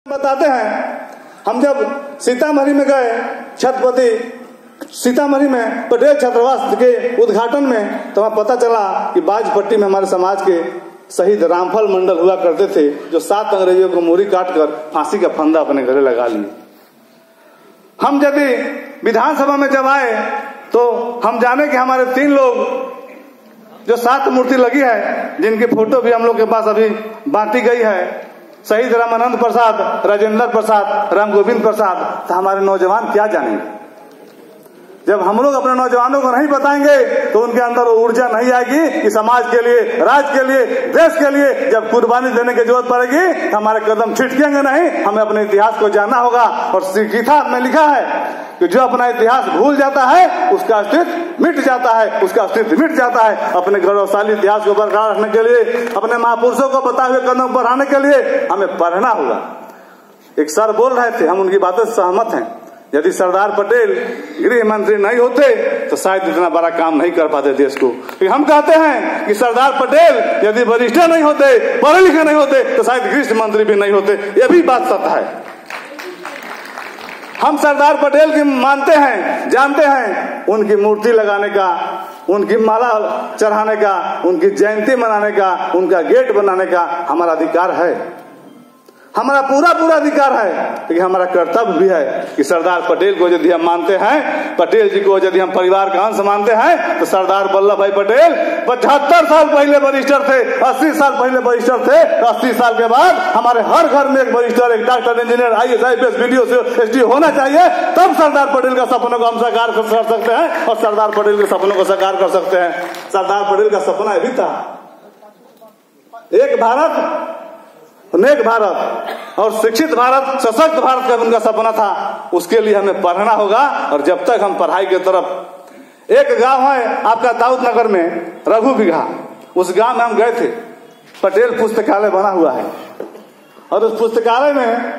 बताते हैं, हम जब सीतामढ़ी में गए, छत्रपति सीतामढ़ी में पटेल छात्रावास के उद्घाटन में, तो हमें पता चला कि बाजपट्टी में हमारे समाज के शहीद रामफल मंडल हुआ करते थे, जो 7 अंग्रेजों को मुहरी काटकर फांसी का फंदा अपने घरे लगा लिए। हम यदि विधानसभा में जब आए तो हम जाने कि हमारे 3 लोग जो 7 मूर्ति लगी है, जिनकी फोटो भी हम लोग के पास अभी बांटी गई है, शहीद रामानंद प्रसाद, राजेंद्र प्रसाद, राम गोविंद प्रसाद। तो हमारे नौजवान क्या जानेंगे? जब हम लोग अपने नौजवानों को नहीं बताएंगे तो उनके अंदर वो ऊर्जा नहीं आएगी कि समाज के लिए, राज्य के लिए, देश के लिए जब कुर्बानी देने की जरूरत पड़ेगी तो हमारे कदम छिटकेंगे नहीं। हमें अपने इतिहास को जानना होगा। और गीता में लिखा है कि जो अपना इतिहास भूल जाता है उसका अस्तित्व मिट जाता है, उसका अस्तित्व मिट जाता है। अपने गौरवशाली इतिहास को बरकरार रखने के लिए, अपने महापुरुषों को बताए हुए कदम बढ़ाने के लिए हमें पढ़ना होगा। एक सर बोल रहे थे, हम उनकी बातों से सहमत हैं, यदि सरदार पटेल गृह मंत्री नहीं होते तो शायद इतना बड़ा काम नहीं कर पाते देश को। हम कहते हैं कि सरदार पटेल यदि वरिष्ठ नहीं होते, पढ़े लिखे नहीं होते, तो शायद गृह मंत्री भी नहीं होते। यह भी बात सत्य है। हम सरदार पटेल की मानते हैं, जानते हैं, उनकी मूर्ति लगाने का, उनकी माला चढ़ाने का, उनकी जयंती मनाने का, उनका गेट बनाने का हमारा अधिकार है, हमारा पूरा अधिकार है। लेकिन हमारा कर्तव्य भी है कि सरदार पटेल को यदि हम मानते हैं, पटेल जी को यदि हम परिवार का अंश मानते हैं, तो सरदार वल्लभ भाई पटेल 75 साल पहले बैरिस्टर थे, 80 साल पहले बैरिस्टर थे। 80 साल के बाद हमारे हर घर में एक बैरिस्टर, एक doctor, engineer, IAS, IPS, BDO, SDO होना चाहिए। तब सरदार पटेल का सपनों को हम साकार कर सकते हैं और सरदार पटेल के सपनों को साकार कर सकते हैं। सरदार पटेल का सपना भी था, एक भारत, नेक भारत और शिक्षित भारत, सशक्त भारत का उनका सपना था। उसके लिए हमें पढ़ना होगा। और जब तक हम पढ़ाई की तरफ, एक गांव है आपका दाऊद नगर में, रघु बिघा, उस गांव में हम गए थे। पटेल पुस्तकालय बना हुआ है और उस पुस्तकालय में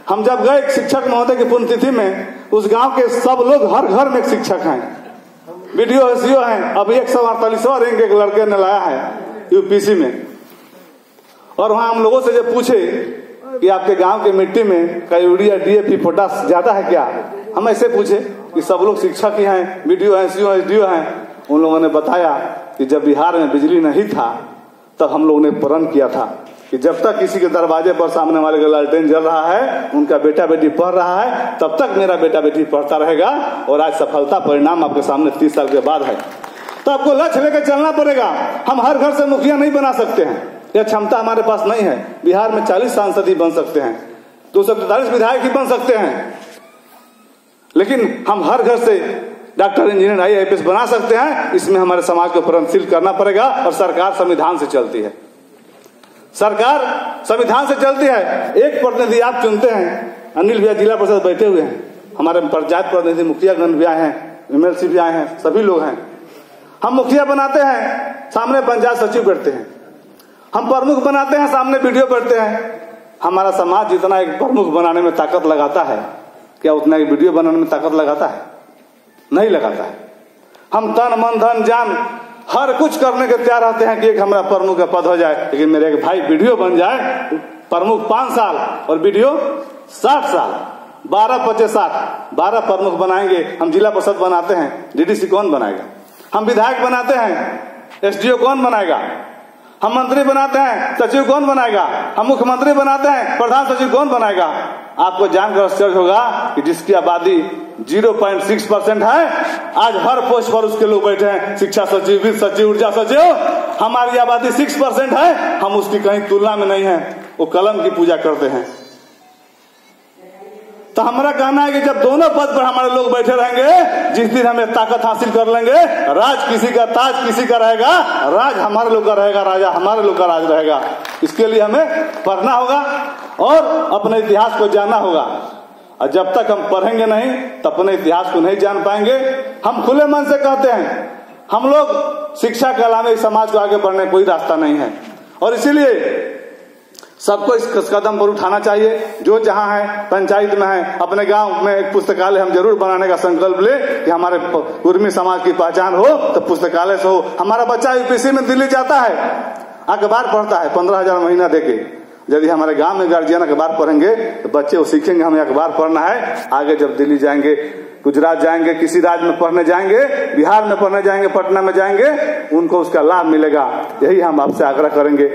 हम जब गए शिक्षक महोदय की पुण्यतिथि में, उस गांव के सब लोग, हर घर में एक शिक्षक हैं, BDO, SDO हैं। अब 148वां रैंक एक लड़के ने लाया है UPC में। और वहां हम लोगों से जब पूछे कि आपके गांव के मिट्टी में का यूरिया, DAP, पोटास ज्यादा है क्या, हम ऐसे पूछे कि सब लोग शिक्षक ही हैं, BDO हैं, SDO हैं। उन लोगों ने बताया कि जब बिहार में बिजली नहीं था तब हम लोगों ने प्रण किया था कि जब तक किसी के दरवाजे पर सामने वाले का लालटेन जल रहा है, उनका बेटा बेटी पढ़ रहा है, तब तक मेरा बेटा बेटी पढ़ता रहेगा। और आज सफलता परिणाम आपके सामने 30 साल के बाद है। तो आपको लक्ष्य लेकर चलना पड़ेगा। हम हर घर से मुखिया नहीं बना सकते हैं, यह क्षमता हमारे पास नहीं है। बिहार में 40 सांसद ही बन सकते हैं, 243 विधायक ही बन सकते हैं। लेकिन हम हर घर से डॉक्टर, इंजीनियर, IAS बना सकते हैं। इसमें हमारे समाज को प्रगतिशील करना पड़ेगा। और सरकार संविधान से चलती है, सरकार संविधान से चलती है। एक प्रतिनिधि आप चुनते हैं, अनिल भैया जिला परिषद बैठे हुए हैं, हमारे पंचायत प्रतिनिधि मुखियागण भी आए हैं, MLC भी आए हैं, सभी लोग हैं। हम मुखिया बनाते हैं, सामने पंचायत सचिव बैठते हैं। हम प्रमुख बनाते हैं, सामने BDO बैठते हैं। हमारा समाज जितना एक प्रमुख बनाने में ताकत लगाता है, क्या उतना एक BDO बनाने में ताकत लगाता है? नहीं लगाता है। हम तन मन धन जान हर कुछ करने के तैयार रहते हैं कि एक हमारा प्रमुख का पद हो जाए। लेकिन मेरे एक भाई BDO बन जाए, प्रमुख 5 साल और BDO 60 साल, 12-25-60, 12 प्रमुख बनाएंगे। हम जिला परिषद बनाते हैं, DDC कौन बनाएगा? हम विधायक बनाते हैं, SDO कौन बनाएगा? हम मंत्री बनाते हैं, सचिव कौन बनाएगा? हम मुख्यमंत्री बनाते हैं, प्रधान सचिव कौन बनाएगा? आपको जानकर आश्चर्य होगा कि जिसकी आबादी 0.6% है, आज हर पोस्ट पर उसके लोग बैठे हैं, शिक्षा सचिव, वित्त सचिव, ऊर्जा सचिव। हमारी आबादी 6% है, हम उसकी कहीं तुलना में नहीं है। वो कलम की पूजा करते हैं। तो हमारा कहना है कि जब दोनों पद पर हमारे लोग बैठे रहेंगे, जिस दिन हमें ताकत हासिल कर लेंगे, राज किसी का, ताज किसी का रहेगा, राज हमारे लोग का रहेगा, राजा हमारे लोग का राज रहेगा। इसके लिए हमें पढ़ना होगा और अपने इतिहास को जानना होगा। और जब तक हम पढ़ेंगे नहीं तो अपने इतिहास को नहीं जान पाएंगे। हम खुले मन से कहते हैं, हम लोग शिक्षा के अलावा समाज को आगे बढ़ने कोई रास्ता नहीं है। और इसीलिए सबको इस कदम पर उठाना चाहिए। जो जहां है, पंचायत में है, अपने गांव में एक पुस्तकालय हम जरूर बनाने का संकल्प ले कि हमारे कुर्मी समाज की पहचान हो तो पुस्तकालय से हो। हमारा बच्चा UPC में दिल्ली जाता है, अखबार पढ़ता है 15,000 महीना देके, यदि हमारे गांव में गार्जियन अखबार पढ़ेंगे तो बच्चे वो सीखेंगे हमें अखबार पढ़ना है। आगे जब दिल्ली जाएंगे, गुजरात जाएंगे, किसी राज्य में पढ़ने जाएंगे, बिहार में पढ़ने जाएंगे, पटना में जाएंगे, उनको उसका लाभ मिलेगा। यही हम आपसे आग्रह करेंगे।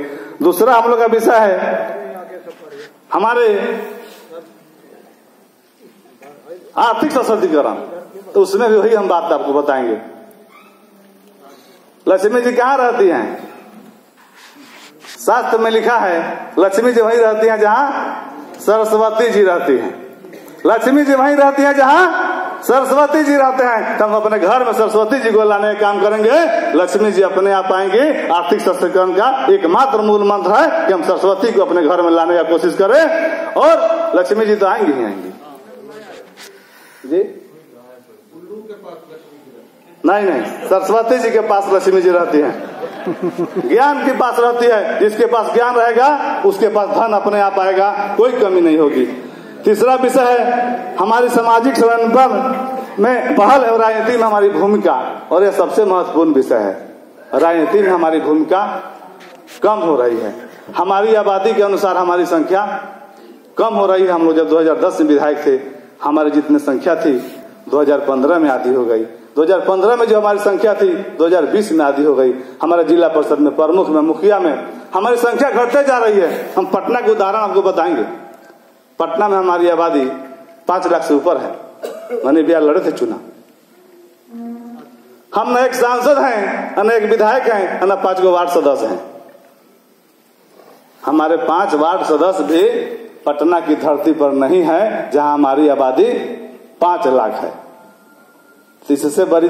दूसरा हम लोग का विषय है हमारे आर्थिक सशक्तिकरण, तो उसमें भी वही हम बात आपको बताएंगे। लक्ष्मी जी कहाँ रहती हैं? शास्त्र में लिखा है लक्ष्मी जी वहीं रहती हैं जहाँ सरस्वती जी रहती हैं। लक्ष्मी जी वहीं रहती हैं जहाँ सरस्वती जी रहते हैं। तो हम अपने घर में सरस्वती जी को लाने का काम करेंगे, लक्ष्मी जी अपने आप आएंगे। आर्थिक सशक्तिकरण का एकमात्र मूल मंत्र है कि हम सरस्वती को अपने घर में लाने का कोशिश करें, और लक्ष्मी जी तो आएंगी ही आएंगी जी। नहीं, सरस्वती जी के पास लक्ष्मी जी रहती हैं। ज्ञान के पास रहती है, जिसके पास ज्ञान रहेगा उसके पास धन अपने आप आएगा, कोई कमी नहीं होगी। तीसरा विषय है हमारी सामाजिक संरक्षण में पहल और राजनीति में हमारी भूमिका, और यह सबसे महत्वपूर्ण विषय है। राजनीति में हमारी भूमिका कम हो रही है। हमारी आबादी के अनुसार हमारी संख्या कम हो रही है। हम लोग जब 2010 में विधायक थे, हमारी जितनी संख्या थी 2015 में आधी हो गई। 2015 में जो हमारी संख्या थी 2020 में आधी हो गई। हमारे जिला परिषद में, प्रमुख में, मुखिया में हमारी संख्या घटते जा रही है। हम पटना के उदाहरण आपको बताएंगे। पटना में हमारी आबादी 5 लाख से ऊपर है। मैंने बिहार लड़े थे चुनाव। हम न एक सांसद हैं, न एक विधायक हैं, न 5 वार्ड सदस्य हैं। हमारे 5 वार्ड सदस्य भी पटना की धरती पर नहीं है, जहां हमारी आबादी 5 लाख है। इससे बड़ी